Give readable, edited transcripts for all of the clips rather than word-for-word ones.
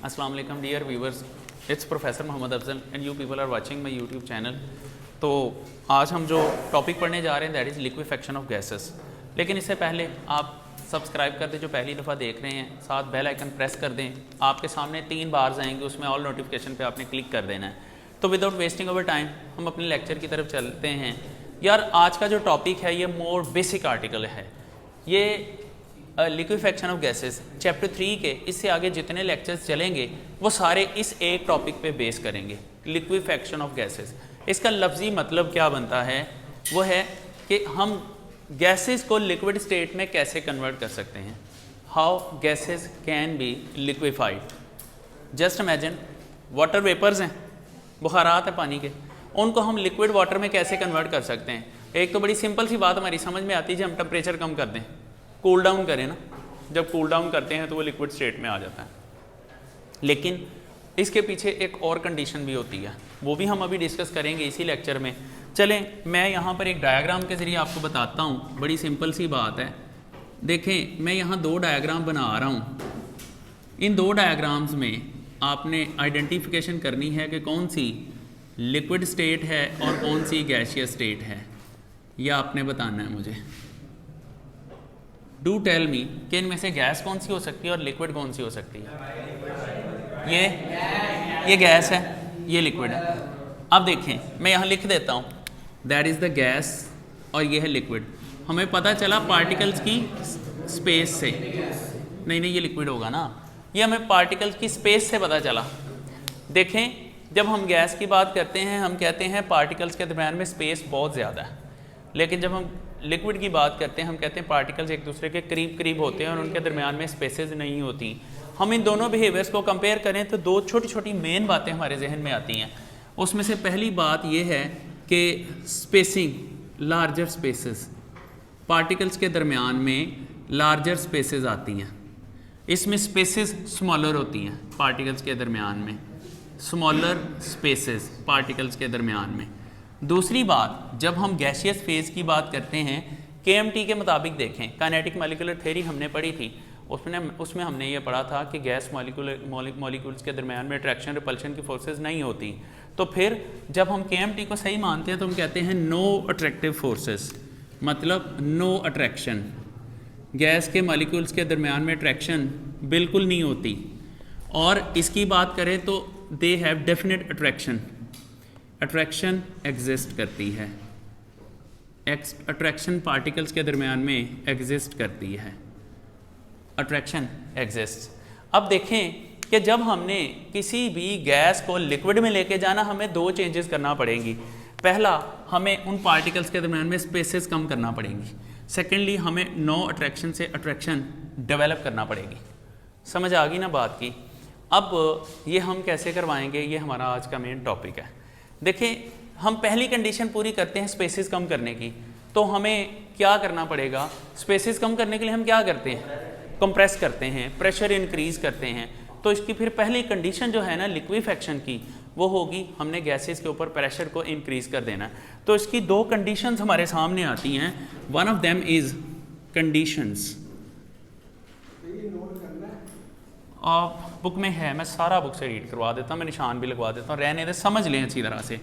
अस्सलाम वालेकुम dear viewers, it's professor Mohammad Afzal and you people are watching my YouTube channel. तो आज हम जो टॉपिक पढ़ने जा रहे हैं that is liquefaction of gases. लेकिन इससे पहले आप सब्सक्राइब कर दें जो पहली दफ़ा देख रहे हैं, साथ बेल आइकन प्रेस कर दें। आपके सामने 3 बार्स आएंगे, उसमें ऑल नोटिफिकेशन पे आपने क्लिक कर देना है। तो विदाउट वेस्टिंग ओवर टाइम हम अपने लेक्चर की तरफ चलते हैं। यार आज का जो टॉपिक है ये मोर बेसिक आर्टिकल है, ये लिक्विफेक्शन ऑफ गैसेस चैप्टर 3 के। इससे आगे जितने लेक्चर्स चलेंगे वो सारे इस एक टॉपिक पे बेस करेंगे, लिक्विफेक्शन ऑफ गैसेस। इसका लफ्ज़ी मतलब क्या बनता है वो है कि हम गैसेस को लिक्विड स्टेट में कैसे कन्वर्ट कर सकते हैं, how gases can be liquefied. Just imagine water vapours हैं, बुखारात है पानी के, उनको हम लिक्विड वाटर में कैसे कन्वर्ट कर सकते हैं। एक तो बड़ी सिंपल सी बात हमारी समझ में आती है, जब हम टेम्परेचर कम कर दें, कूल डाउन करें ना, जब कूल डाउन करते हैं तो वो लिक्विड स्टेट में आ जाता है। लेकिन इसके पीछे एक और कंडीशन भी होती है, वो भी हम अभी डिस्कस करेंगे इसी लेक्चर में। चलें मैं यहाँ पर एक डायग्राम के ज़रिए आपको बताता हूँ, बड़ी सिंपल सी बात है। देखें मैं यहाँ 2 डायग्राम बना रहा हूँ। इन 2 डायग्राम्स में आपने आइडेंटिफिकेशन करनी है कि कौन सी लिक्विड स्टेट है और कौन सी गैसियस स्टेट है, यह आपने बताना है मुझे। डू टेल मी कि इनमें से गैस कौन सी हो सकती है और लिक्विड कौन सी हो सकती है। ये गैस है, ये लिक्विड है। अब देखें मैं यहाँ लिख देता हूँ, दैट इज़ द गैस और ये है लिक्विड। हमें पता चला पार्टिकल्स की स्पेस से, नहीं ये लिक्विड होगा ना, ये हमें पार्टिकल्स की स्पेस से पता चला। देखें जब हम गैस की बात करते हैं हम कहते हैं पार्टिकल्स के दरम्यान में स्पेस बहुत ज़्यादा है, लेकिन जब हम लिक्विड की बात करते हैं हम कहते हैं पार्टिकल्स एक दूसरे के करीब करीब होते हैं और उनके दरमियान में स्पेसेस नहीं होती। हम इन दोनों बिहेवियर्स को कंपेयर करें तो 2 छोटी छोटी मेन बातें हमारे जहन में आती हैं। उसमें से पहली बात यह है कि स्पेसिंग, लार्जर स्पेसेस, पार्टिकल्स के दरमियान में लार्जर स्पेसेस आती हैं। इसमें स्पेसेस स्मॉलर होती हैं पार्टिकल्स के दरमियान में, स्मॉलर स्पेसेस पार्टिकल्स के दरमियान में। दूसरी बात, जब हम गैसियस फेज़ की बात करते हैं KMT के मुताबिक देखें, काइनेटिक मॉलिक्यूलर थ्योरी हमने पढ़ी थी, उसमें हमने ये पढ़ा था कि गैस मॉलिक्यूल्स के दरमियान में अट्रैक्शन रिपल्शन की फोर्सेस नहीं होती। तो फिर जब हम KMT को सही मानते हैं तो हम कहते हैं नो अट्रैक्टिव फोर्सेस, मतलब नो अट्रैक्शन। गैस के मॉलिक्यूल्स के दरमियान में अट्रैक्शन बिल्कुल नहीं होती। और इसकी बात करें तो they have definite attraction, attraction exist करती है, अट्रैक्शन पार्टिकल्स के दरमियान में एग्जिस्ट करती है, अट्रैक्शन एग्जिस्ट। अब देखें कि जब हमने किसी भी गैस को लिक्विड में लेके जाना हमें 2 चेंजेस करना पड़ेंगी। पहला, हमें उन पार्टिकल्स के दरमियान में स्पेसेस कम करना पड़ेंगी। सेकेंडली, हमें नो अट्रैक्शन से अट्रैक्शन डेवलप करना पड़ेगी। समझ आ गई ना बात की। अब ये हम कैसे करवाएंगे, ये हमारा आज का मेन टॉपिक है। देखिए हम पहली कंडीशन पूरी करते हैं स्पेसेस कम करने की, तो हमें क्या करना पड़ेगा। स्पेसेस कम करने के लिए हम क्या करते हैं, कंप्रेस करते हैं, प्रेशर इंक्रीज़ करते हैं। तो इसकी फिर पहली कंडीशन जो है ना लिक्विफेक्शन की, वो होगी हमने गैसेस के ऊपर प्रेशर को इंक्रीज़ कर देना। तो इसकी 2 कंडीशंस हमारे सामने आती हैं। One of them is conditions, और बुक में है, मैं सारा बुक से रीड करवा देता हूँ, मैं निशान भी लगवा देता हूँ, रहने दे, समझ लें अच्छी तरह से।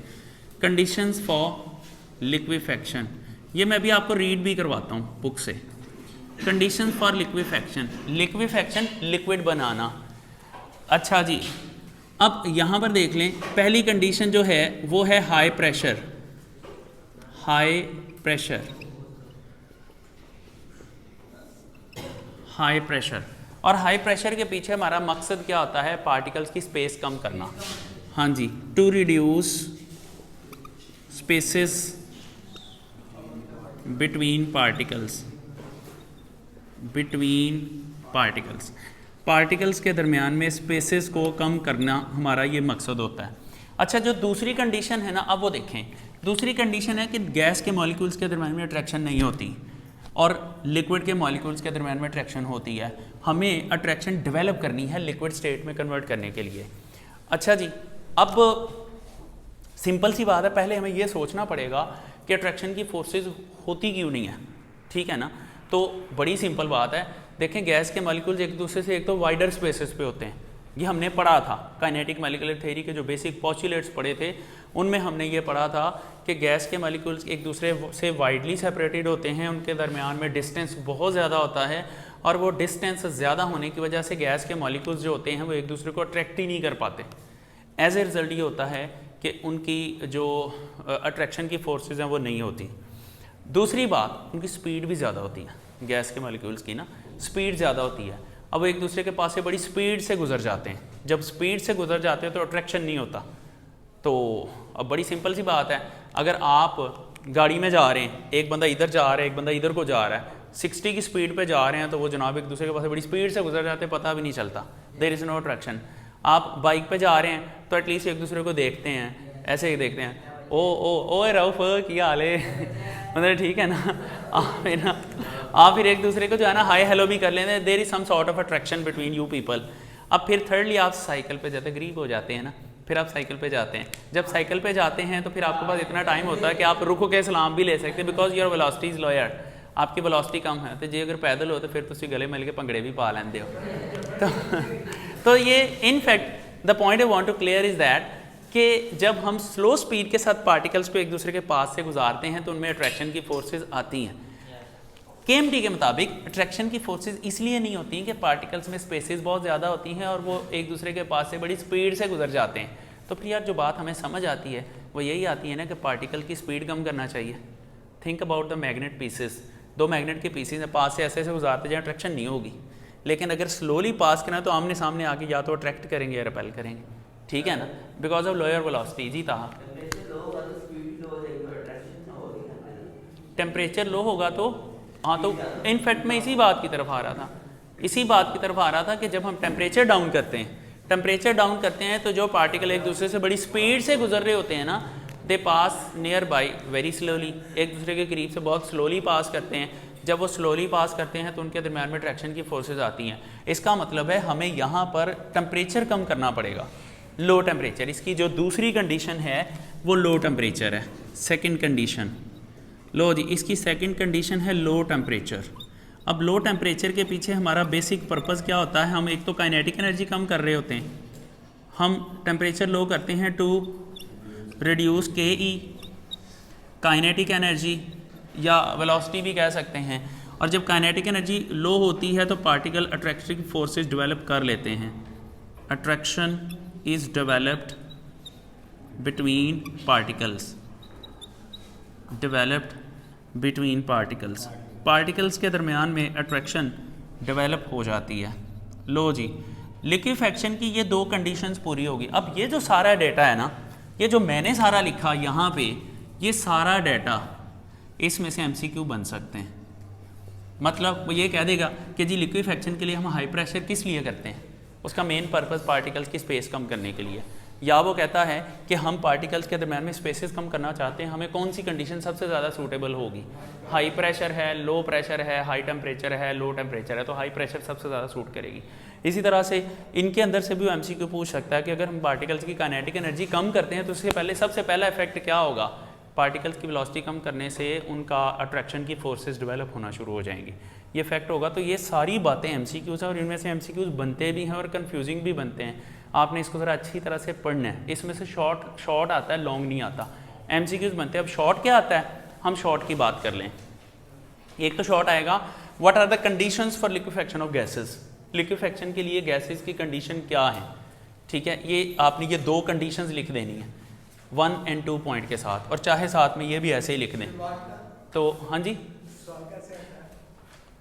कंडीशंस फॉर लिक्विफेक्शन, ये मैं भी आपको रीड भी करवाता हूँ बुक से। Conditions for liquefaction, liquefaction liquid बनाना। अच्छा जी, अब यहाँ पर देख लें, पहली कंडीशन जो है वो है high pressure, high pressure, high pressure. और हाई प्रेशर के पीछे हमारा मकसद क्या होता है, पार्टिकल्स की स्पेस कम करना। हाँ जी, to reduce spaces between particles, between particles, particles के दरमियान में स्पेसेस को कम करना हमारा ये मकसद होता है। अच्छा, जो दूसरी कंडीशन है ना, अब वो देखें। दूसरी कंडीशन है कि गैस के मॉलिक्यूल्स के दरमियान में अट्रैक्शन नहीं होती और लिक्विड के मॉलिक्यूल्स के दरमियान में अट्रैक्शन होती है। हमें अट्रैक्शन डेवलप करनी है लिक्विड स्टेट में कन्वर्ट करने के लिए। अच्छा जी, अब सिंपल सी बात है, पहले हमें ये सोचना पड़ेगा कि अट्रैक्शन की फोर्सेस होती क्यों नहीं है, ठीक है ना। तो बड़ी सिंपल बात है, देखें गैस के मॉलिक्यूल्स एक दूसरे से एक तो वाइडर स्पेसेस पे होते हैं, ये हमने पढ़ा था काइनेटिक मॉलिक्यूलर थ्योरी के जो बेसिक पोस्टुलेट्स पढ़े थे उनमें हमने ये पढ़ा था कि गैस के मॉलिक्यूल्स एक दूसरे से वाइडली सेपरेटेड होते हैं, उनके दरमियान में डिस्टेंस बहुत ज़्यादा होता है और वो डिस्टेंस ज़्यादा होने की वजह से गैस के मॉलिक्यूल्स जो होते हैं वो एक दूसरे को अट्रैक्ट ही नहीं कर पाते। एज ए रिज़ल्ट ये होता है कि उनकी जो अट्रैक्शन की फोर्सेस हैं वो नहीं होती। दूसरी बात, उनकी स्पीड भी ज़्यादा होती है, गैस के मॉलिक्यूल्स की ना स्पीड ज़्यादा होती है। अब वो एक दूसरे के पास से बड़ी स्पीड से गुजर जाते हैं, जब स्पीड से गुजर जाते हैं तो अट्रैक्शन नहीं होता। तो अब बड़ी सिंपल सी बात है, अगर आप गाड़ी में जा रहे हैं, एक बंदा इधर जा रहा है एक बंदा इधर को जा रहा है, 60 की स्पीड पे जा रहे हैं तो वो जनाब एक दूसरे के पास से बड़ी स्पीड से गुजर जाते हैं, पता भी नहीं चलता, देयर इज़ नो अट्रैक्शन। आप बाइक पे जा रहे हैं तो एटलीस्ट एक दूसरे को देखते हैं, ऐसे ही देखते हैं, ओ रऊफ क्या हाल है मतलब ठीक है ना, आप फिर एक दूसरे को जो है ना हाय हेलो भी कर लेते हैं, there is some sort of attraction between you people. अब फिर थर्डली आप साइकिल पे जाते गरीब हो जाते हैं ना, फिर आप साइकिल पे जाते हैं, जब साइकिल पे जाते हैं तो फिर आपके पास इतना टाइम होता है कि आप रुक के सलाम भी ले सकते हैं, because your velocity is lower, आपकी वेलोसिटी कम है। तो जे अगर पैदल हो तो फिर तुम गले मिल के भंगड़े भी पा लेंदे हो। तो ये in fact the point I want to clear is that कि जब हम स्लो स्पीड के साथ पार्टिकल्स को एक दूसरे के पास से गुजारते हैं तो उनमें अट्रैक्शन की फोर्सेज आती हैं। केएमटी के मुताबिक अट्रैक्शन की फोर्सेज इसलिए नहीं होती हैं कि पार्टिकल्स में स्पेसेस बहुत ज़्यादा होती हैं और वो एक दूसरे के पास से बड़ी स्पीड से गुजर जाते हैं। तो फिर यार जो बात हमें समझ आती है वो यही आती है ना कि पार्टिकल की स्पीड कम करना चाहिए। Think about the magnet pieces, दो मैग्नेट के पीसेस पास से ऐसे गुजारते जाए अट्रैक्शन नहीं होगी, लेकिन अगर स्लोली पास करना तो आमने सामने आके या तो अट्रैक्ट करेंगे या रिपेल करेंगे, ठीक है ना, बिकॉज ऑफ लोअर वेलोसिटी। जी था, टेम्परेचर लो होगा तो हाँ, तो इनफैक्ट मैं इसी बात की तरफ आ रहा था कि जब हम टेम्परेचर डाउन करते हैं तो जो पार्टिकल एक दूसरे से बड़ी स्पीड से गुजर रहे होते हैं ना, दे पास नियर बाई वेरी स्लोली, एक दूसरे के करीब से बहुत स्लोली पास करते हैं। जब वो स्लोली पास करते हैं तो उनके दरम्यान में अट्रैक्शन की फोर्सेज आती हैं। इसका मतलब है हमें यहाँ पर टेम्परेचर कम करना पड़ेगा, लो टेम्परेचर। इसकी जो दूसरी कंडीशन है वो लो टेम्परेचर है, सेकंड कंडीशन। लो जी, इसकी सेकंड कंडीशन है लो टेम्परेचर। अब लो टेम्परेचर के पीछे हमारा बेसिक पर्पस क्या होता है, हम एक तो काइनेटिक एनर्जी कम कर रहे होते हैं, हम टेम्परेचर लो करते हैं टू रिड्यूस के काइनेटिक एनर्जी या वेलोसिटी भी कह सकते हैं। और जब काइनेटिक एनर्जी लो होती है तो पार्टिकल अट्रैक्शन फोर्सेस डेवलप कर लेते हैं। Attraction is developed between particles, developed between particles, particles के दरमियान में अट्रैक्शन डेवलप हो जाती है। लो जी, लिक्विफैक्शन की ये दो कंडीशंस पूरी होगी। अब ये जो सारा डेटा है ना, ये जो मैंने सारा लिखा यहाँ पे, ये सारा डेटा इसमें से एमसीक्यू बन सकते हैं। मतलब वो ये कह देगा कि जी लिक्विफैक्शन के लिए हम हाई प्रेशर किस लिए करते हैं, उसका मेन पर्पस पार्टिकल्स की स्पेस कम करने के लिए, या वो कहता है कि हम पार्टिकल्स के दरम्यान में स्पेसेस कम करना चाहते हैं, हमें कौन सी कंडीशन सबसे ज़्यादा सूटेबल होगी, हाई प्रेशर है, लो प्रेशर है, हाई टेम्परेचर है, लो टेम्परेचर है, तो हाई प्रेशर सबसे ज़्यादा सूट करेगी। इसी तरह से इनके अंदर से भी वो एमसीक्यू पूछ सकता है कि अगर हम पार्टिकल्स की काइनेटिक एनर्जी कम करते हैं तो उससे पहले सबसे पहला इफेक्ट क्या होगा, पार्टिकल्स की वेलोसिटी कम करने से उनका अट्रैक्शन की फोर्सेस डेवलप होना शुरू हो जाएंगी, ये इफेक्ट होगा। तो ये सारी बातें एमसीक्यूज़ हैं और इनमें से एमसीक्यूज़ बनते भी हैं और कन्फ्यूजिंग भी बनते हैं। आपने इसको ज़रा अच्छी तरह से पढ़ना है, इसमें से शॉर्ट आता है, लॉन्ग नहीं आता। एमसीक्यूज़ बनते हैं। अब शॉर्ट क्या आता है, हम शॉर्ट की बात कर लें। एक तो शॉर्ट आएगा, what are the conditions for liquefaction of gases, liquefaction के लिए गैसेस की कंडीशन क्या है, ठीक है। ये आपने ये दो कंडीशंस लिख देनी है 1 और 2 पॉइंट के साथ, और चाहे साथ में ये भी ऐसे ही लिख दें। तो हाँ जी,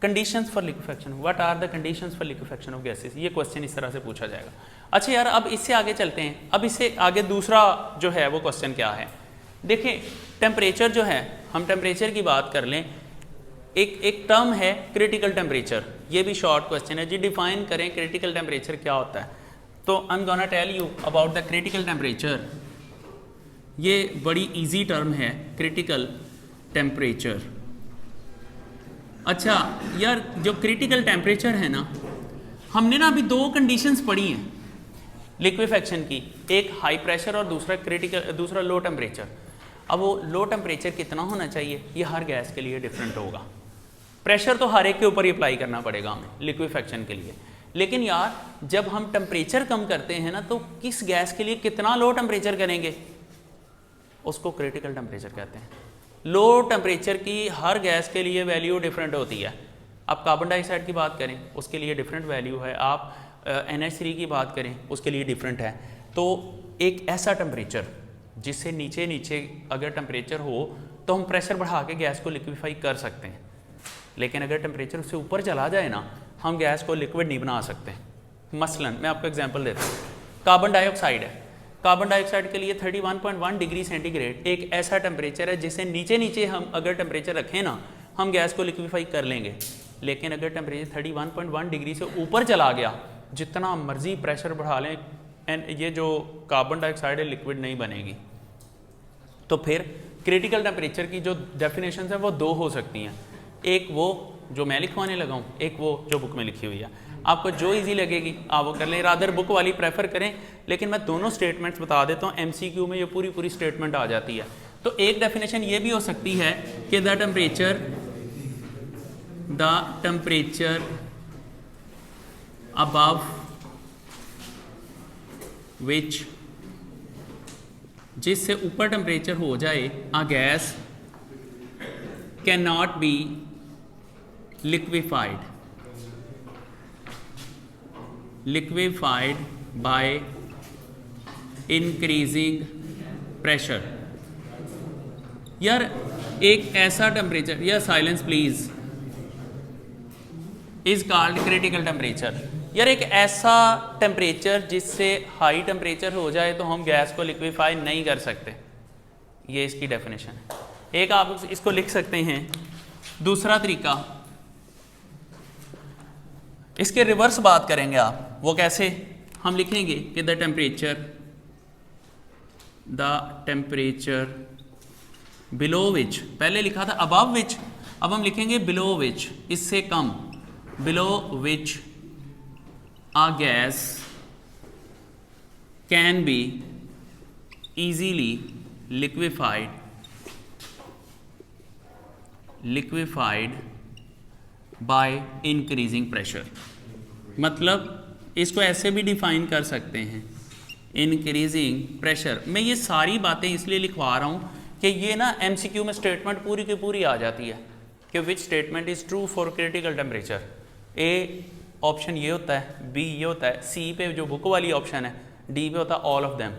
conditions for liquefaction, what are the conditions for liquefaction of gases, ये क्वेश्चन इस तरह से पूछा जाएगा। अच्छा यार, अब इससे आगे चलते हैं। अब इससे आगे दूसरा जो है वो क्वेश्चन क्या है, देखिए टेम्परेचर जो है, हम टेम्परेचर की बात कर लें। एक टर्म है क्रिटिकल टेम्परेचर, ये भी शॉर्ट क्वेश्चन है जी, डिफाइन करें क्रिटिकल टेम्परेचर क्या होता है। तो I am gonna tell you about the critical temperature. ये बड़ी इजी टर्म है क्रिटिकल टेम्परेचर। अच्छा यार, जो क्रिटिकल टेम्परेचर है ना, हमने ना अभी दो कंडीशंस पढ़ी हैं लिक्विफैक्शन की, एक हाई प्रेशर और दूसरा लो टेम्परेचर। अब वो लो टेम्परेचर कितना होना चाहिए, ये हर गैस के लिए डिफरेंट होगा। प्रेशर तो हर एक के ऊपर ही अप्लाई करना पड़ेगा हमें लिक्विफैक्शन के लिए, लेकिन यार जब हम टेम्परेचर कम करते हैं ना तो किस गैस के लिए कितना लो टेम्परेचर करेंगे, उसको क्रिटिकल टेम्परेचर कहते हैं। लो टेम्परेचर की हर गैस के लिए वैल्यू डिफरेंट होती है। आप कार्बन डाइऑक्साइड की बात करें उसके लिए डिफरेंट वैल्यू है, आप NH3 की बात करें उसके लिए डिफरेंट है। तो एक ऐसा टेम्परेचर जिससे नीचे नीचे अगर टेम्परेचर हो तो हम प्रेशर बढ़ा के गैस को लिक्विफाई कर सकते हैं, लेकिन अगर टेम्परेचर उससे ऊपर चला जाए ना हम गैस को लिक्विड नहीं बना सकते। मसलन मैं आपको एग्जांपल देता हूँ, कार्बन डाइऑक्साइड है। कार्बन डाइऑक्साइड के लिए 31.1 डिग्री सेंटीग्रेड एक ऐसा टेम्परेचर है जिससे नीचे नीचे हम अगर टेम्परेचर रखें ना हम गैस को लिक्विफाई कर लेंगे, लेकिन अगर टेम्परेचर 31.1 डिग्री से ऊपर चला गया जितना मर्जी प्रेशर बढ़ा लें एंड ये जो कार्बन डाइऑक्साइड है लिक्विड नहीं बनेगी। तो फिर क्रिटिकल टेम्परेचर की जो डेफिनेशन है वो दो हो सकती हैं, एक वो जो मैं लिखवाने लगा हूँ, एक वो जो बुक में लिखी हुई है। आपको जो इजी लगेगी आप वो कर लें, रादर बुक वाली प्रेफर करें, लेकिन मैं दोनों स्टेटमेंट्स बता देता हूँ, MCQ में ये पूरी स्टेटमेंट आ जाती है। तो एक डेफिनेशन ये भी हो सकती है कि द टेम्परेचर above which जिससे ऊपर टेम्परेचर हो जाए a gas can not B liquefied by increasing pressure। यार एक ऐसा टेम्परेचर, या silence please, is called critical temperature. यार एक ऐसा टेम्परेचर जिससे हाई टेम्परेचर हो जाए तो हम गैस को लिक्विफाई नहीं कर सकते, ये इसकी डेफिनेशन है। एक आप इसको लिख सकते हैं। दूसरा तरीका, इसके रिवर्स बात करेंगे आप, वो कैसे? हम लिखेंगे कि द टेम्परेचर बिलो विच, पहले लिखा था अबव विच, अब हम लिखेंगे बिलो विच, इससे कम, below which a gas can be easily liquefied by increasing pressure। मतलब इसको ऐसे भी डिफाइन कर सकते हैं, इंक्रीजिंग प्रेशर। मैं ये सारी बातें इसलिए लिखवा रहा हूँ कि ये ना MCQ में स्टेटमेंट पूरी की पूरी आ जाती है कि which statement is true for critical temperature. A option ये होता है, बी ये होता है, सी पे जो बुक वाली ऑप्शन है, डी पे होता है ऑल ऑफ देम।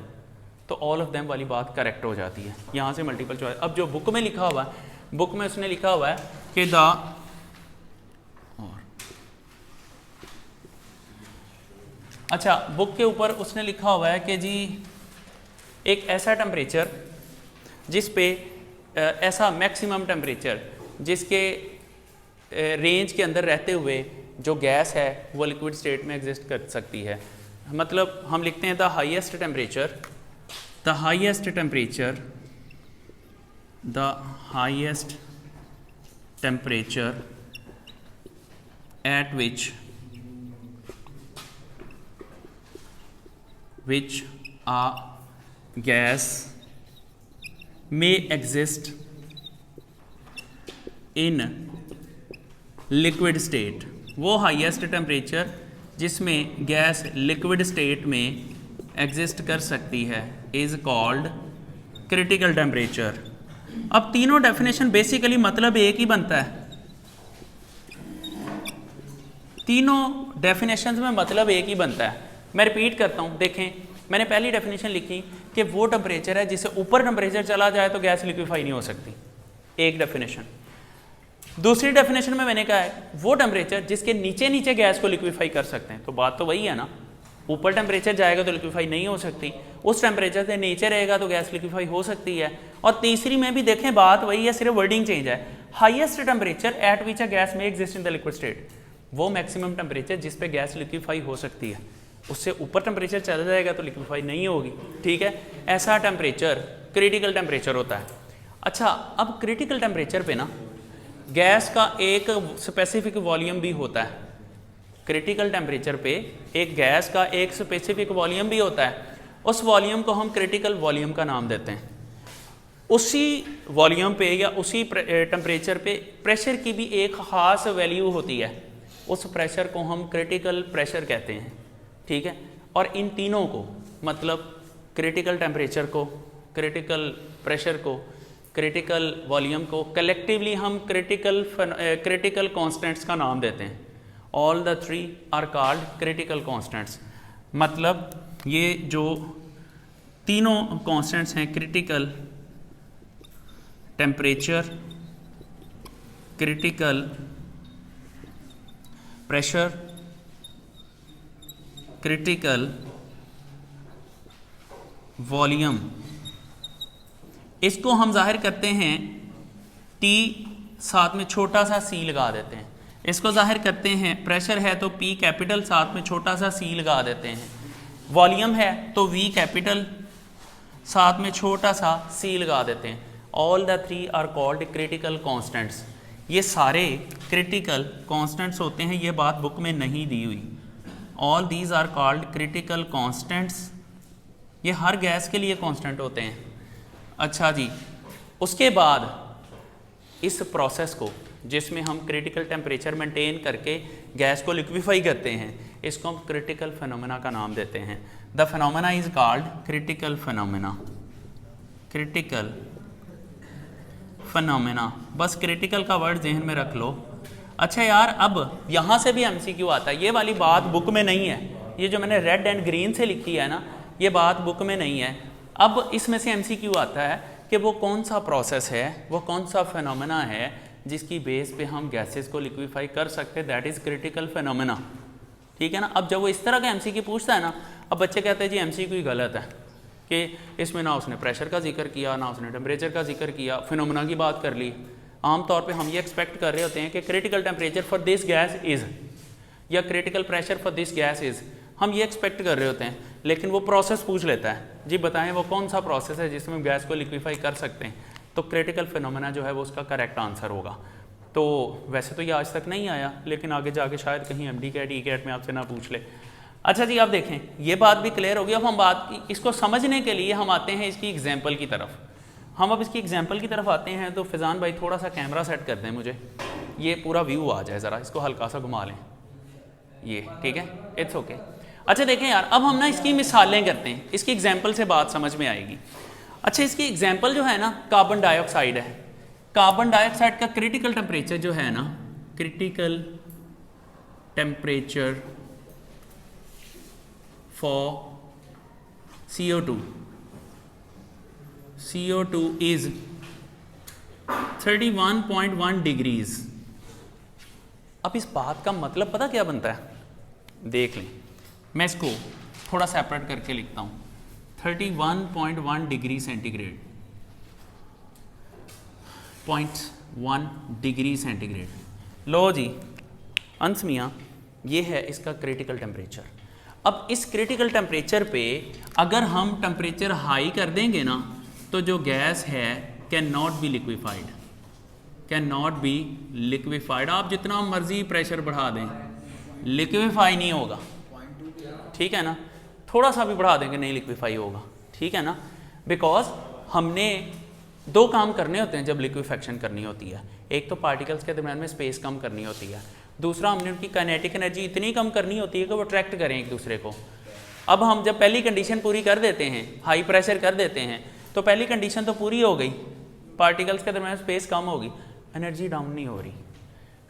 तो ऑल ऑफ देम वाली बात करेक्ट हो जाती है, यहाँ से मल्टीपल चॉइस। अब जो बुक में लिखा हुआ है, बुक में उसने लिखा हुआ है कि अच्छा बुक के ऊपर उसने लिखा हुआ है कि जी एक ऐसा टेम्परेचर जिस पे ऐसा मैक्सिमम टेम्परेचर जिसके रेंज के अंदर रहते हुए जो गैस है वो लिक्विड स्टेट में एग्जिस्ट कर सकती है। मतलब हम लिखते हैं the highest temperature eight which a gas may exist in liquid state। वो हाईएस्ट टेम्परेचर जिसमें गैस लिक्विड स्टेट में एग्जिस्ट कर सकती है इज कॉल्ड क्रिटिकल टेम्परेचर। अब तीनों डेफिनेशन बेसिकली मतलब एक ही बनता है, तीनों डेफिनेशंस में मतलब एक ही बनता है। मैं रिपीट करता हूँ, देखें मैंने पहली डेफिनेशन लिखी कि वो टेम्परेचर है जिससे ऊपर टेम्परेचर चला जाए तो गैस लिक्विफाई नहीं हो सकती, एक डेफिनेशन। दूसरी डेफिनेशन में मैंने कहा है वो टेम्परेचर जिसके नीचे नीचे गैस को लिक्विफाई कर सकते हैं। तो बात तो वही है ना, ऊपर टेम्परेचर जाएगा तो लिक्विफाई नहीं हो सकती, उस टेम्परेचर से नीचे रहेगा तो गैस लिक्विफाई हो सकती है। और तीसरी में भी देखें बात वही है, सिर्फ वर्डिंग चेंज है। Highest temperature at which a gas में exist in the liquid state, वो मैक्सिमम टेम्परेचर जिस पे गैस लिक्विफाई हो सकती है, उससे ऊपर टेम्परेचर चला जाएगा तो लिक्विफाई नहीं होगी। ठीक है, ऐसा टेम्परेचर क्रिटिकल टेम्परेचर होता है। अच्छा, अब क्रिटिकल टेम्परेचर पे ना गैस का एक स्पेसिफिक वॉल्यूम भी होता है। क्रिटिकल टेम्परेचर पे एक गैस का एक स्पेसिफिक वॉल्यूम भी होता है, उस वॉल्यूम को हम क्रिटिकल वॉल्यूम का नाम देते हैं। उसी वॉल्यूम पे या उसी टेम्परेचर पे प्रेशर की भी एक ख़ास वैल्यू होती है, उस प्रेशर को हम क्रिटिकल प्रेशर कहते हैं, ठीक है। और इन तीनों को, मतलब क्रिटिकल टेम्परेचर को, क्रिटिकल प्रेशर को, क्रिटिकल वॉल्यूम को, कलेक्टिवली हम क्रिटिकल कॉन्स्टेंट्स का नाम देते हैं। All the three are called critical constants. मतलब ये जो तीनों कॉन्स्टेंट्स हैं, critical temperature, critical pressure, critical volume, इसको हम जाहिर करते हैं T साथ में छोटा सा C लगा देते हैं। इसको जाहिर करते हैं, प्रेशर है तो P कैपिटल साथ में छोटा सा C लगा देते हैं। वॉल्यूम है तो V कैपिटल साथ में छोटा सा C लगा देते हैं। All the three are called critical constants. ये सारे क्रिटिकल कॉन्स्टेंट्स होते हैं, ये बात बुक में नहीं दी हुई। All these are called critical constants. ये हर गैस के लिए कांस्टेंट होते हैं। अच्छा जी, उसके बाद इस प्रोसेस को, जिसमें हम क्रिटिकल टेम्परेचर मेंटेन करके गैस को लिक्विफाई करते हैं, इसको हम क्रिटिकल फिनोमेना का नाम देते हैं। The phenomena is called critical phenomena. Critical phenomena, बस क्रिटिकल का वर्ड जहन में रख लो। अच्छा यार, अब यहाँ से भी एमसीक्यू आता है। ये वाली बात बुक में नहीं है, ये जो मैंने रेड एंड ग्रीन से लिखी है ना, ये बात बुक में नहीं है। अब इसमें से एमसीक्यू आता है कि वो कौन सा प्रोसेस है, वो कौन सा फिनोमेना है जिसकी बेस पे हम गैसेस को लिक्विफाई कर सकते हैं, दैट इज़ क्रिटिकल फिनोमेना। ठीक है ना। अब जब वो इस तरह का एमसीक्यू पूछता है ना, अब बच्चे कहते हैं जी एमसीक्यू ही गलत है कि इसमें ना उसने प्रेशर का जिक्र किया, ना उसने टेम्परेचर का जिक्र किया, फिनोमेना की बात कर ली। आमतौर पे हम ये एक्सपेक्ट कर रहे होते हैं कि critical temperature for this gas is, या critical pressure for this gas is, हम ये एक्सपेक्ट कर रहे होते हैं। लेकिन वो प्रोसेस पूछ लेता है, जी बताएं वो कौन सा प्रोसेस है जिसमें हम गैस को लिक्विफाई कर सकते हैं, तो क्रिटिकल फिनोमेना जो है वो उसका करेक्ट आंसर होगा। तो वैसे तो ये आज तक नहीं आया, लेकिन आगे जाके शायद कहीं एमडी कैट ई कैट में आपसे ना पूछ ले। अच्छा जी, आप देखें ये बात भी क्लियर होगी। अब हम बात की, इसको समझने के लिए हम आते हैं इसकी एग्जाम्पल की तरफ। हम अब इसकी एग्जाम्पल की तरफ आते हैं, तो फैज़ान भाई थोड़ा सा कैमरा सेट कर दें मुझे, ये पूरा व्यू आ जाए, ज़रा इसको हल्का सा घुमा लें, ये ठीक है, इट्स ओके। अच्छा देखें यार, अब हम ना इसकी मिसालें करते हैं, इसकी एग्जाम्पल से बात समझ में आएगी। अच्छा, इसकी एग्जाम्पल जो है ना, कार्बन डाइऑक्साइड है। कार्बन डाइऑक्साइड का क्रिटिकल टेम्परेचर जो है ना, critical temperature for CO2 is 31.1 degrees. अब इस बात का मतलब पता क्या बनता है, देख लें। मैं इसको थोड़ा सेपरेट करके लिखता हूँ, 31.1 डिग्री सेंटीग्रेड, 0.1 डिग्री सेंटीग्रेड। लो जी अंस मियाँ, ये है इसका क्रिटिकल टेम्परेचर। अब इस क्रिटिकल टेम्परेचर पे अगर हम टेम्परेचर हाई कर देंगे ना, तो जो गैस है can not be liquefied, can not be liquefied. आप जितना मर्जी प्रेशर बढ़ा दें, लिक्विफाई नहीं होगा, ठीक है ना। थोड़ा सा भी बढ़ा देंगे नहीं लिक्विफाई होगा, ठीक है ना। बिकॉज हमने दो काम करने होते हैं जब लिक्विफेक्शन करनी होती है। एक तो पार्टिकल्स के दरम्यान में स्पेस कम करनी होती है, दूसरा हमने उनकी काइनेटिक एनर्जी इतनी कम करनी होती है कि वो अट्रैक्ट करें एक दूसरे को। अब हम जब पहली कंडीशन पूरी कर देते हैं, हाई प्रेशर कर देते हैं, तो पहली कंडीशन तो पूरी हो गई, पार्टिकल्स के दरम्यान स्पेस कम होगी, एनर्जी डाउन नहीं हो रही।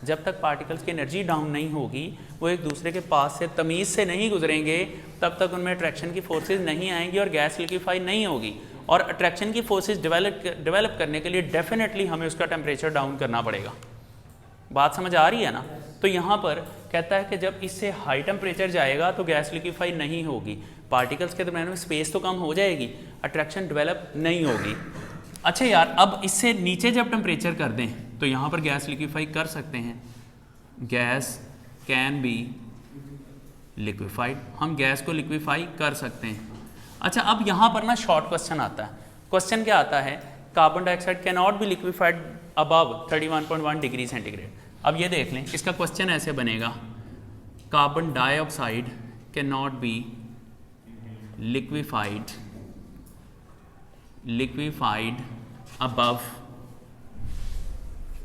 जब तक पार्टिकल्स की एनर्जी डाउन नहीं होगी, वो एक दूसरे के पास से तमीज़ से नहीं गुजरेंगे, तब तक उनमें अट्रैक्शन की फोर्सेज नहीं आएंगी और गैस लिक्विफाई नहीं होगी। और अट्रैक्शन की फोर्सेज डेवलप करने के लिए डेफिनेटली हमें उसका टेम्परेचर डाउन करना पड़ेगा। बात समझ आ रही है ना। तो यहाँ पर कहता है कि जब इससे हाई टेम्परेचर जाएगा तो गैस लिक्विफाई नहीं होगी, पार्टिकल्स के दरम्यान में स्पेस तो कम हो जाएगी, अट्रैक्शन डेवलप नहीं होगी। अच्छा यार, अब इससे नीचे जब टेम्परेचर कर दें तो यहाँ पर गैस लिक्विफाई कर सकते हैं, गैस कैन बी लिक्विफाइड, हम गैस को लिक्विफाई कर सकते हैं। अच्छा, अब यहाँ पर ना शॉर्ट क्वेश्चन आता है। क्वेश्चन क्या आता है, carbon dioxide can not be liquefied above 31.1 degree centigrade. अब ये देख लें, इसका क्वेश्चन ऐसे बनेगा, carbon dioxide can not be liquefied above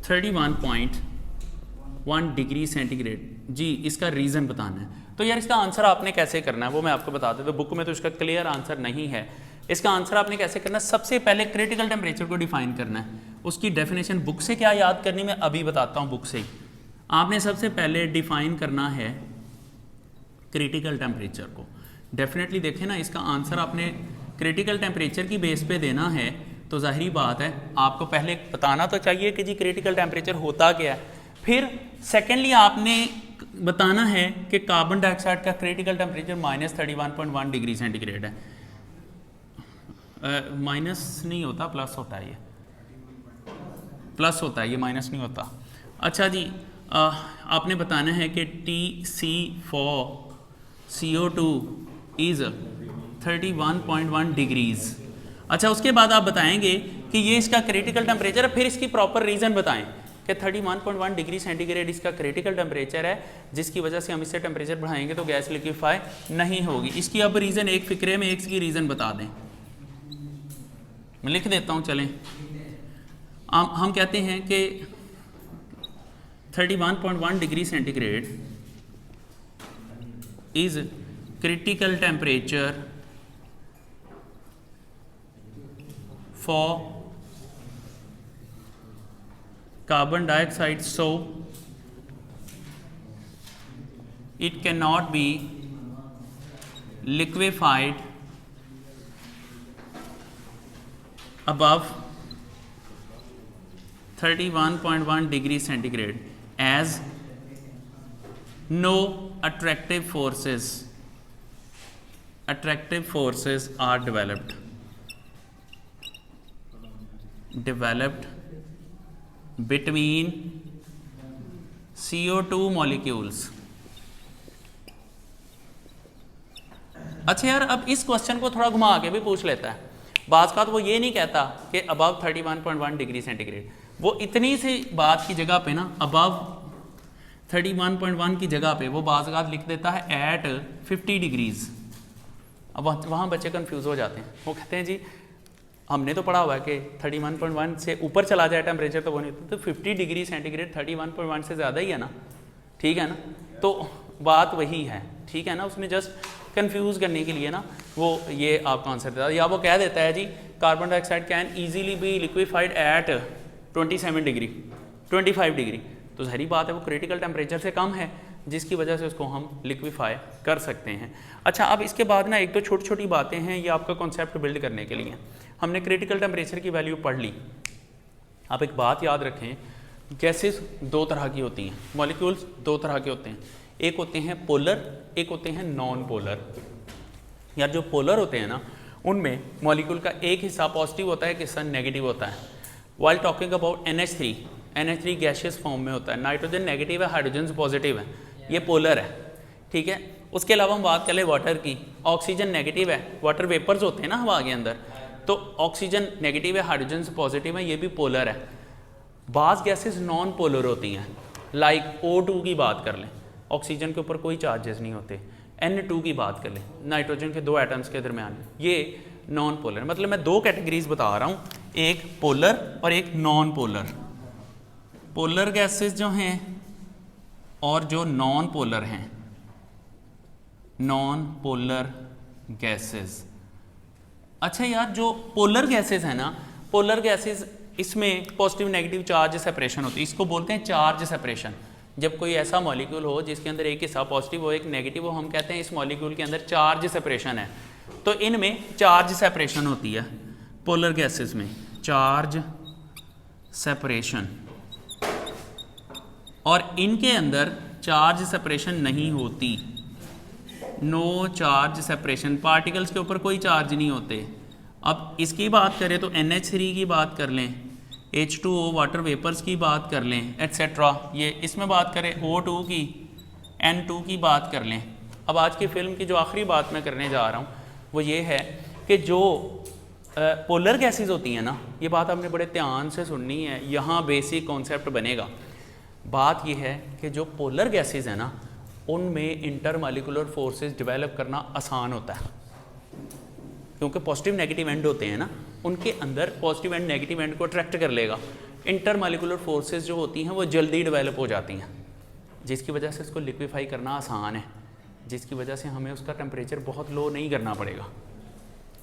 31.1 degree centigrade जी इसका रीज़न बताना है। तो यार इसका आंसर आपने कैसे करना है वो मैं आपको बता देता हूँ, बुक में तो इसका क्लियर आंसर नहीं है। इसका आंसर आपने कैसे करना है, सबसे पहले क्रिटिकल टेम्परेचर को डिफाइन करना है। उसकी डेफिनेशन बुक से क्या याद करनी मैं अभी बताता हूँ, बुक से ही आपने सबसे पहले डिफाइन करना है क्रिटिकल टेम्परेचर को। डेफिनेटली देखें ना, इसका आंसर आपने क्रिटिकल टेम्परेचर की बेस पे देना है, तो जाहिर बात है आपको पहले बताना तो चाहिए कि जी क्रिटिकल टेम्परेचर होता क्या है। फिर सेकेंडली आपने बताना है कि कार्बन डाइऑक्साइड का क्रिटिकल टेम्परेचर -31.1 डिग्री सेंटीग्रेड है। माइनस नहीं होता, प्लस होता है, ये प्लस होता है, ये माइनस नहीं होता। अच्छा जी, आपने बताना है कि TC4CO2 इज़ 31.1 डिग्रीज़। अच्छा, उसके बाद आप बताएंगे कि ये इसका क्रिटिकल टेम्परेचर है, फिर इसकी प्रॉपर रीज़न बताएं कि 31.1 डिग्री सेंटीग्रेड इसका क्रिटिकल टेम्परेचर है, जिसकी वजह से हम इससे टेम्परेचर बढ़ाएंगे तो गैस लिक्विफाई नहीं होगी। इसकी अब रीज़न एक फिक्रे में एक की रीज़न बता दें, मैं लिख देता हूँ। चलें, हम कहते हैं कि 31.1 degree centigrade is critical temperature for carbon dioxide, so it cannot be liquefied above 31.1 degree centigrade as no attractive forces are developed between CO2 molecules। अच्छा यार, अब इस क्वेश्चन को थोड़ा घुमा के भी पूछ लेता है। बात का तो वो ये नहीं कहता कि अबव 31.1 डिग्री सेंटीग्रेड, वो इतनी सी बात की जगह पे ना अबव 31.1 की जगह पे वो बाज़ लिख देता है एट 50 डिग्रीज़। अब वहाँ बच्चे कंफ्यूज हो जाते हैं, वो कहते हैं जी हमने तो पढ़ा हुआ है कि 31.1 से ऊपर चला जाए टेम्परेचर तो वो नहीं, तो 50 डिग्री सेंटीग्रेड 31.1 से ज़्यादा ही है ना, ठीक है ना। तो बात वही है, ठीक है ना। उसने जस्ट कंफ्यूज करने के लिए ना वो ये आपका आंसर देता है, या वो कह देता है जी carbon dioxide can easily be liquefied at 27 degree 25 degree, तो जहरी बात है वो क्रिटिकल टेम्परेचर से कम है, जिसकी वजह से उसको हम लिक्विफाई कर सकते हैं। अच्छा, अब इसके बाद ना एक तो छोटी छोटी बातें हैं, ये आपका कॉन्सेप्ट बिल्ड करने के लिए। हमने क्रिटिकल टेम्परेचर की वैल्यू पढ़ ली। आप एक बात याद रखें, गैसेस दो तरह की होती हैं, मॉलिक्यूल्स दो तरह के होते हैं, एक होते हैं पोलर, एक होते हैं नॉन पोलर। यार जो पोलर होते हैं ना, उनमें मॉलिक्यूल का एक हिस्सा पॉजिटिव होता है, एक हिस्सा नेगेटिव होता है। While talking about NH3 gaseous form में होता है, नाइट्रोजन नेगेटिव है, हाइड्रोजन पॉजिटिव है, ये पोलर है, ठीक है। उसके अलावा हम बात करें वाटर की, ऑक्सीजन नेगेटिव है, वाटर वेपर्स होते हैं ना हवा के अंदर, तो ऑक्सीजन नेगेटिव है, हाइड्रोजन पॉजिटिव है, ये भी पोलर है। बाज़ गैसेस नॉन पोलर होती हैं, लाइक O2 की बात कर लें, ऑक्सीजन के ऊपर कोई चार्जेस नहीं होते। N2 की बात कर लें, नाइट्रोजन के दो एटम्स के दरमियान, ये नॉन पोलर। मतलब मैं दो कैटेगरीज बता रहा हूँ, एक पोलर और एक नॉन पोलर। पोलर गैसेस जो हैं और जो नॉन पोलर हैं, नॉन पोलर गैसेस। अच्छा यार, जो पोलर गैसेस है ना, पोलर गैसेस इसमें पॉजिटिव नेगेटिव चार्ज सेपरेशन होती है, इसको बोलते हैं चार्ज सेपरेशन। जब कोई ऐसा मॉलिक्यूल हो जिसके अंदर एक हिस्सा पॉजिटिव हो एक नेगेटिव हो, हम कहते हैं इस मॉलिक्यूल के अंदर चार्ज सेपरेशन है। तो इनमें चार्ज सेपरेशन होती है, पोलर गैसेस में चार्ज सेपरेशन, और इनके अंदर चार्ज सेपरेशन नहीं होती, नो चार्ज सेपरेशन, पार्टिकल्स के ऊपर कोई चार्ज नहीं होते। अब इसकी बात करें तो NH3 की बात कर लें, H2O वाटर वेपर्स की बात कर लें, एट्सेट्रा। ये इसमें बात करें O2 की, N2 की बात कर लें। अब आज की फिल्म की जो आखिरी बात मैं करने जा रहा हूँ वो ये है कि जो पोलर गैसेस होती हैं ना, ये बात आपने बड़े ध्यान से सुननी है, यहाँ बेसिक कॉन्सेप्ट बनेगा। बात ये है कि जो पोलर गैसेस हैं ना, उनमें इंटरमॉलिक्यूलर फोर्सेस डेवलप करना आसान होता है, क्योंकि पॉजिटिव नेगेटिव एंड होते हैं ना, उनके अंदर पॉजिटिव एंड नेगेटिव एंड को अट्रैक्ट कर लेगा। इंटरमॉलिक्यूलर फोर्सेस जो होती हैं वो जल्दी डेवलप हो जाती हैं, जिसकी वजह से इसको लिक्विफाई करना आसान है, जिसकी वजह से हमें उसका टेम्परेचर बहुत लो नहीं करना पड़ेगा।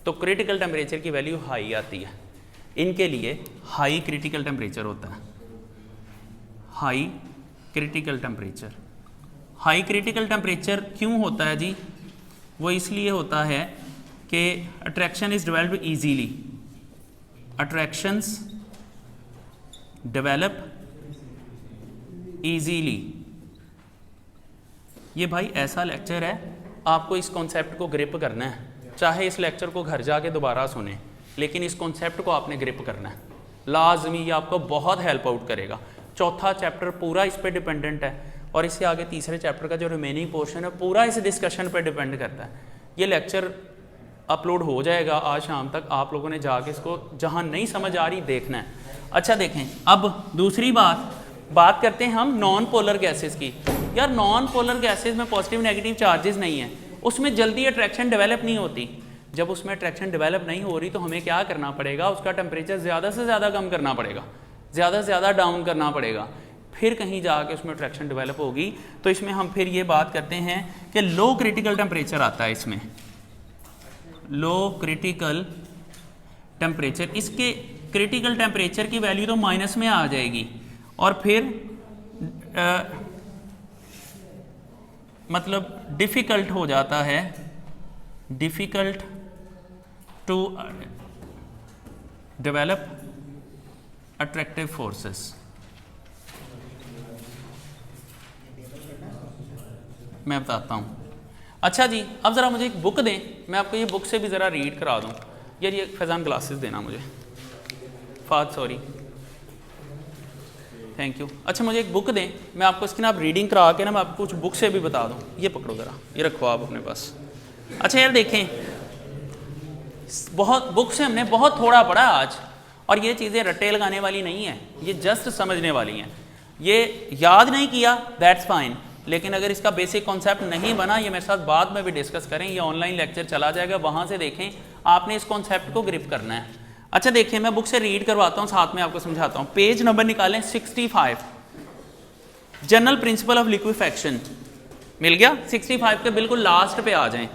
तो क्रिटिकल टेम्परेचर की वैल्यू हाई आती है, इनके लिए हाई क्रिटिकल टेम्परेचर होता है। High critical temperature, high critical temperature क्यों होता है जी? वो इसलिए होता है कि attraction is developed easily, attractions develop easily. ये भाई ऐसा लेक्चर है, आपको इस कॉन्सेप्ट को ग्रिप करना है, चाहे इस लेक्चर को घर जाके दोबारा सुने, लेकिन इस कॉन्सेप्ट को आपने ग्रिप करना है लाजमी, ये आपको बहुत हेल्प आउट करेगा। चौथा चैप्टर पूरा इस पर डिपेंडेंट है, और इससे आगे तीसरे चैप्टर का जो रिमेनिंग पोर्शन है पूरा इस डिस्कशन पर डिपेंड करता है। ये लेक्चर अपलोड हो जाएगा आज शाम तक, आप लोगों ने जाके इसको जहाँ नहीं समझ आ रही देखना है। अच्छा देखें, अब दूसरी बात करते हैं हम नॉन पोलर गैसेस की। यार नॉन पोलर गैसेस में पॉजिटिव नेगेटिव चार्जेस नहीं है, उसमें जल्दी अट्रैक्शन डेवलप नहीं होती। जब उसमें अट्रैक्शन डेवलप नहीं हो रही तो हमें क्या करना पड़ेगा, उसका टेम्परेचर ज़्यादा से ज़्यादा कम करना पड़ेगा, ज़्यादा से ज़्यादा डाउन करना पड़ेगा, फिर कहीं जाके उसमें अट्रैक्शन डेवलप होगी। तो इसमें हम फिर ये बात करते हैं कि लो क्रिटिकल टेम्परेचर आता है इसमें, लो क्रिटिकल टेम्परेचर। इसके क्रिटिकल टेम्परेचर की वैल्यू तो माइनस में आ जाएगी, और फिर मतलब डिफ़िकल्ट हो जाता है, difficult to develop attractive forces. मैं बताता हूँ। अच्छा जी, अब ज़रा मुझे एक बुक दें, मैं आपको ये बुक से भी ज़रा रीड करा दूँ। यार ये फैज़ान ग्लासेस देना मुझे, फाद सॉरी, थैंक यू। अच्छा मुझे एक बुक दें, मैं आपको इसकी ना आप रीडिंग करा के ना मैं आपको कुछ बुक से भी बता दूँ। ये पकड़ो ज़रा, ये रखो आप अपने पास। अच्छा यार देखें, बहुत बुक से हमने बहुत थोड़ा पढ़ा आज, और ये चीज़ें रट्टे लगाने वाली नहीं है, ये जस्ट समझने वाली हैं। ये याद नहीं किया दैट्स फाइन, लेकिन अगर इसका बेसिक कॉन्सेप्ट नहीं बना, ये मेरे साथ बाद में भी डिस्कस करें, ये ऑनलाइन लेक्चर चला जाएगा, वहाँ से देखें, आपने इस कॉन्सेप्ट को ग्रिप करना है। अच्छा देखिए, मैं बुक से रीड करवाता हूँ, साथ में आपको समझाता हूँ। पेज नंबर निकालें 65, जनरल प्रिंसिपल ऑफ लिक्विफैक्शन मिल गया। 65 के बिल्कुल लास्ट पे आ जाएं।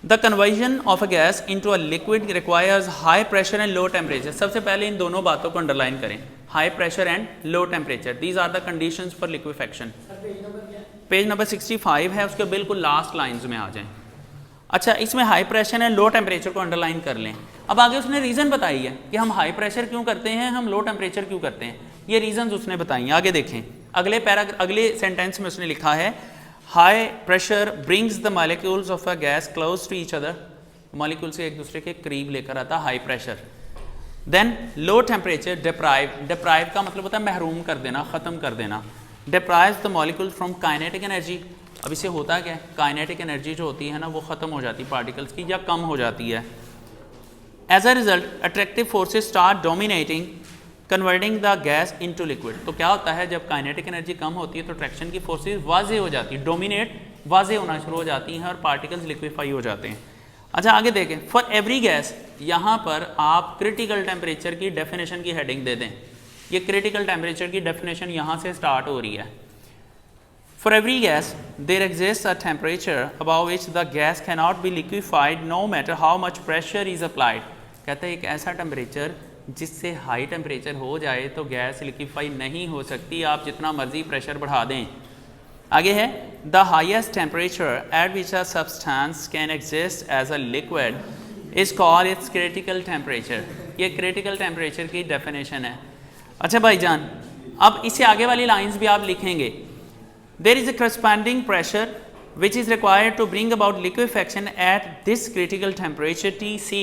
The conversion of a gas into a liquid requires high pressure and low temperature. सबसे पहले इन दोनों बातों को अंडरलाइन करें, high pressure and low temperature, these are the conditions for liquefaction. Page number 65 है, उसके बिल्कुल लास्ट लाइन्स में आ जाएं। अच्छा, इसमें high pressure and low temperature को अंडरलाइन कर लें। अब आगे उसने रीज़न बताई है कि हम हाई प्रेशर क्यों करते हैं, हम लो टेम्परेचर क्यों करते हैं, ये रीजंस उसने बताई हैं। आगे देखें, अगले सेंटेंस में उसने लिखा है, high pressure brings the molecules of a gas close to each other, molecule से एक दूसरे के करीब लेकर आता high pressure. Then low temperature deprive का मतलब होता है महरूम कर देना, ख़त्म कर देना। Deprives the molecule from kinetic energy. अब इसे होता क्या है, काइनेटिक एनर्जी जो होती है ना वो ख़त्म हो जाती है पार्टिकल्स की, या कम हो जाती है। As a result attractive forces start dominating converting the gas into liquid. तो क्या होता है, जब काइनेटिक एनर्जी कम होती है तो अट्रैक्शन की फोर्सेस वाजे हो जाती है, डोमिनेट वाजे होना शुरू हो जाती हैं, और पार्टिकल्स लिक्विफाई हो जाते हैं। अच्छा आगे देखें, फॉर एवरी गैस, यहाँ पर आप क्रिटिकल टेम्परेचर की डेफिनेशन की हेडिंग दे दें। ये क्रिटिकल टेम्परेचर की डेफिनेशन यहाँ से स्टार्ट हो रही है। For every gas, there exists a temperature above which the gas cannot be liquefied no matter how much pressure is applied। कहते हैं एक ऐसा टेम्परेचर जिससे हाई टेम्परेचर हो जाए तो गैस लिक्विफाई नहीं हो सकती, आप जितना मर्जी प्रेशर बढ़ा दें। आगे है, the highest temperature at which a substance can exist as a liquid is called its critical temperature. ये क्रिटिकल टेम्परेचर की डेफिनेशन है। अच्छा भाईजान, अब इससे आगे वाली लाइन्स भी आप लिखेंगे। There is a corresponding pressure which is required to bring about liquefaction at this critical temperature Tc.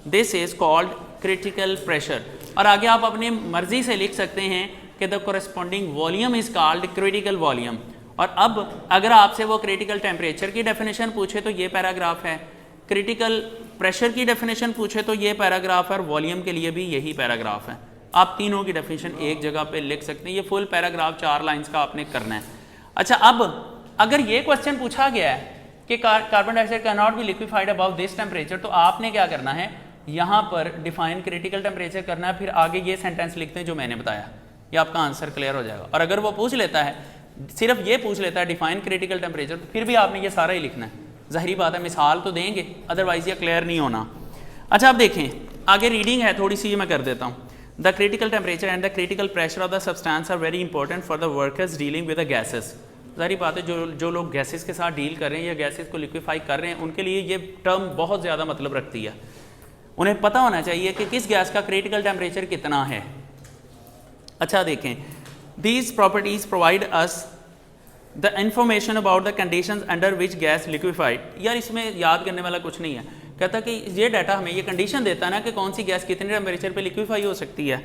This is called critical pressure। और आगे आप अपनी मर्जी से लिख सकते हैं कि the corresponding volume is called critical volume। और अब अगर आपसे वो critical temperature की definition पूछे तो ये पैराग्राफ है, critical pressure की definition पूछे तो ये पैराग्राफ है, और volume के लिए भी यही पैराग्राफ है। आप तीनों की definition एक जगह पे लिख सकते हैं। ये फुल पैराग्राफ 4 लाइन्स का आपने करना है। अच्छा, अब अगर ये क्वेश्चन पूछा गया है कि carbon dioxide can not be liquefied above this temperature, तो आपने क्या करना है, यहाँ पर डिफाइन क्रिटिकल टेम्परेचर करना है, फिर आगे ये सेंटेंस लिखते हैं जो मैंने बताया, ये आपका आंसर क्लियर हो जाएगा। और अगर वो पूछ लेता है सिर्फ ये पूछ लेता है डिफाइन क्रिटिकल टेम्परेचर, तो फिर भी आपने ये सारा ही लिखना है। ज़ाहिरी बात है मिसाल तो देंगे, अदरवाइज ये क्लियर नहीं होना। अच्छा अब देखें आगे रीडिंग है थोड़ी सी, ये मैं कर देता हूँ। The critical temperature and the critical pressure of the substance are very important for the workers dealing with the gases. ज़ाहिर बात है जो लोग गैसेस के साथ डील कर रहे हैं या गैसेस को लिक्विफाई कर रहे हैं, उनके लिए ये टर्म बहुत ज़्यादा मतलब रखती है। उन्हें पता होना चाहिए कि किस गैस का क्रिटिकल टेम्परेचर कितना है। अच्छा देखें, these properties provide us the information about the conditions under which gas liquefied. यार इसमें याद करने वाला कुछ नहीं है, कहता कि ये डाटा हमें ये कंडीशन देता है ना कि कौन सी गैस कितने टेम्परेचर पे लिक्विफाई हो सकती है।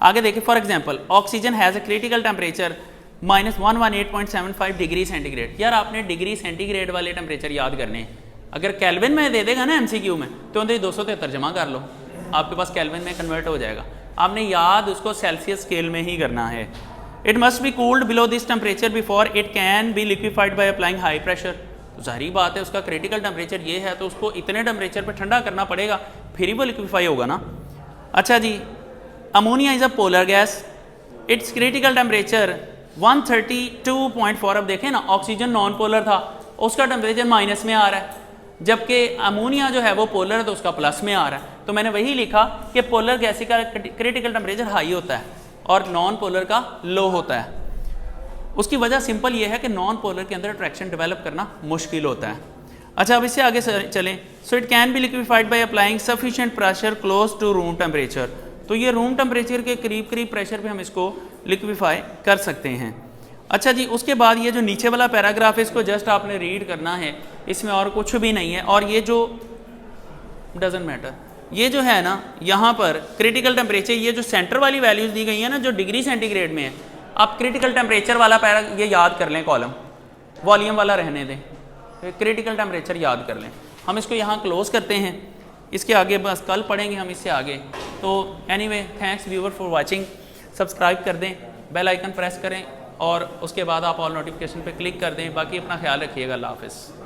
आगे देखिए, for example oxygen has a critical temperature -118.75 degree centigrade. यार आपने डिग्री सेंटीग्रेड वाले टेम्परेचर याद करने हैं। अगर केल्विन में दे देगा ना MCQ में, तो 273 जमा कर लो, आपके पास केल्विन में कन्वर्ट हो जाएगा। आपने याद उसको सेल्सियस स्केल में ही करना है। It must be cooled below this temperature before it can be liquefied by applying high pressure. तो ज़ाहिर बात है उसका क्रिटिकल टेम्परेचर ये है, तो उसको इतने टेम्परेचर पर ठंडा करना पड़ेगा, फिर ही वो लिक्विफाई होगा ना। अच्छा जी, ammonia is a polar gas, its critical temperature 132.4। अब देखें ना, ऑक्सीजन नॉन पोलर था, उसका टेम्परेचर माइनस में आ रहा है, जबकि अमोनिया जो है वो पोलर है तो उसका प्लस में आ रहा है। तो मैंने वही लिखा कि पोलर गैस का क्रिटिकल टेम्परेचर हाई होता है और नॉन पोलर का लो होता है। उसकी वजह सिंपल ये है कि नॉन पोलर के अंदर अट्रैक्शन डेवलप करना मुश्किल होता है। अच्छा अब इससे आगे चलें। So it can be liquefied by applying sufficient pressure close to room temperature. तो ये रूम टेम्परेचर के करीब करीब प्रेशर पे हम इसको लिक्विफाई कर सकते हैं। अच्छा जी, उसके बाद ये जो नीचे वाला पैराग्राफ है इसको जस्ट आपने रीड करना है, इसमें और कुछ भी नहीं है। और ये जो डजेंट मैटर, ये जो है ना यहाँ पर क्रिटिकल टेम्परेचर, ये जो सेंटर वाली वैल्यूज़ दी गई है ना जो डिग्री सेंटीग्रेड में है, आप क्रिटिकल टेम्परेचर वाला पैरा ये याद कर लें, कॉलम वॉल्यूम वाला रहने दें, क्रिटिकल टेम्परेचर याद कर लें। हम इसको यहाँ क्लोज करते हैं, इसके आगे बस कल पढ़ेंगे हम इससे आगे। तो anyway, thanks viewer for watching. Subscribe कर दें, बेल आइकन प्रेस करें और उसके बाद आप ऑल नोटिफिकेशन पे क्लिक कर दें। बाकी अपना ख्याल रखिएगा। अल्लाह हाफ़िज़।